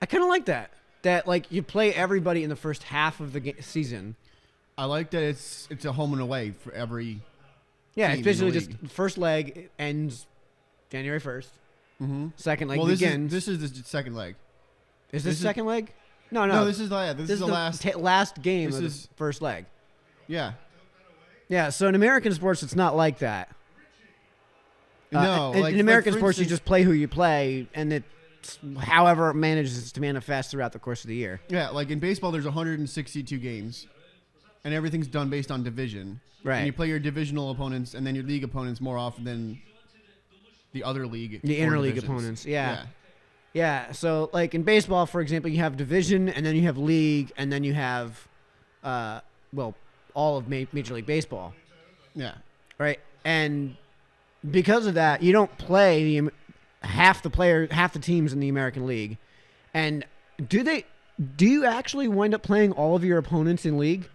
I kind of like that. That like you play everybody in the first half of the season. I like that it's a home and away for every. Yeah, team it's basically in the just league. first leg ends January 1st. Mm-hmm. Second leg Well, begins. this is the second leg. Is this this is- second leg? No. No, this is the last. last game this of the is- first leg. Yeah. Yeah, so in American sports, it's not like that. No, in American for sports, you instance- just play who you play, and it's however it manages to manifest throughout the course of the year. Yeah, like in baseball, there's 162 games, and everything's done based on division. Right. And you play your divisional opponents and then your league opponents more often than the other league. The or interleague divisions. opponents, yeah. So, like in baseball, for example, you have division, and then you have league, and then you have, all of Major League Baseball, Yeah. right? And because of that, you don't play half the teams in the American League. And do you actually wind up playing all of your opponents in league?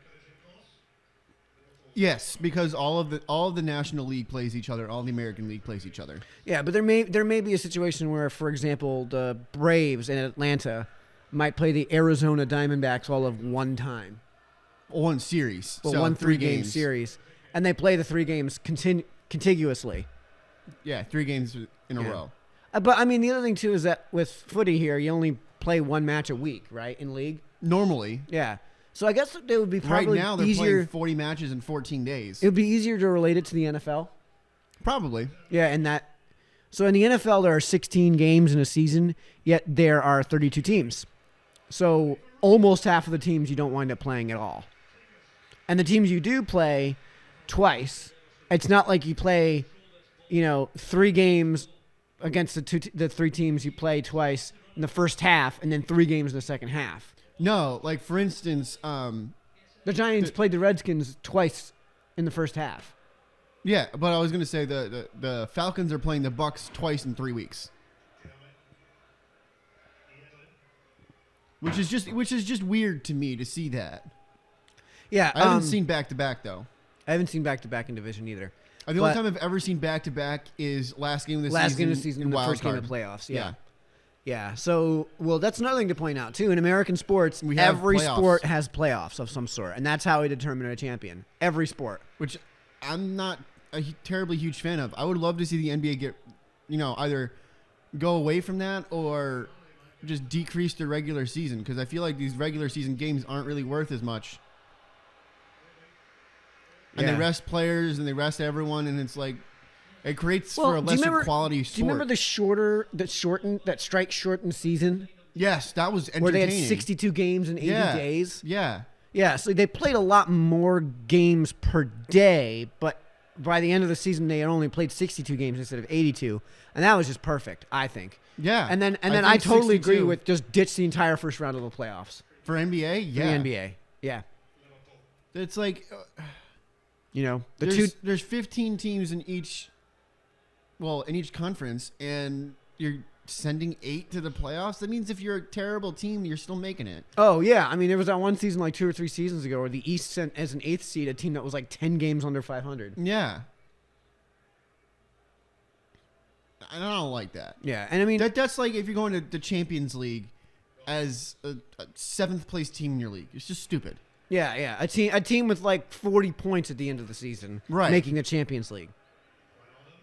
Yes, because all of the National League plays each other, all the American League plays each other. Yeah, but there may be a situation where, for example, the Braves in Atlanta might play the Arizona Diamondbacks all of one time. One series. Well, so one 3 3-game games. series. And they play the 3 games contiguously. Yeah, 3 games in a Yeah. row. But, I mean, the other thing, too, is that with footy here, you only play one match a week, right, in league? Normally. Yeah. So I guess it would be probably Right now, they're easier. playing 40 matches in 14 days. It would be easier to relate it to the NFL. Probably. Yeah, and that. So in the NFL, there are 16 games in a season, yet there are 32 teams. So almost half of the teams you don't wind up playing at all. And the teams you do play twice, it's not like you play, 3 games against the 3 teams you play twice in the first half, and then 3 games in the second half. No, like for instance, The Giants played the Redskins twice in the first half. yeah, but I was gonna say the Falcons are playing the Bucks twice in 3 weeks, which is just weird to me to see that. Yeah, I haven't seen back to back though. I haven't seen back-to-back in division either. The only time I've ever seen back to back is last game of the season. Last game of the season, in the wild first game card. of the playoffs. Yeah. Yeah. Yeah. So, that's another thing to point out, too. In American sports, We have every playoffs. sport has playoffs of some sort, and that's how we determine a champion. Every sport. Which I'm not a terribly huge fan of. I would love to see the NBA get, either go away from that or just decrease the regular season, because I feel like these regular season games aren't really worth as much. And Yeah. they rest players and they rest everyone, and it's like it creates Well, for a do you lesser remember- quality sport. Do you remember that strike shortened season Yes, that was entertaining. where they had 62 games in 80 days? Yeah. Yeah. So they played a lot more games per day, but by the end of the season, they had only played 62 games instead of 82, and that was just perfect, I think. Yeah. And then I I think totally agree 62 with just ditch the entire first round of the playoffs. for NBA. For Yeah. the NBA. Yeah. It's like The there's 15 teams in each conference, and you're sending 8 to the playoffs. That means if you're a terrible team, you're still making it. Oh, yeah. I mean, there was that one season like 2 or 3 seasons ago where the East sent as an 8th seed a team that was like 10 games under 500. Yeah. I don't like that. Yeah. And I mean, That's like if you're going to the Champions League as a 7th place team in your league. It's just stupid. yeah. A team with like 40 points at the end of the season Right. making the Champions League.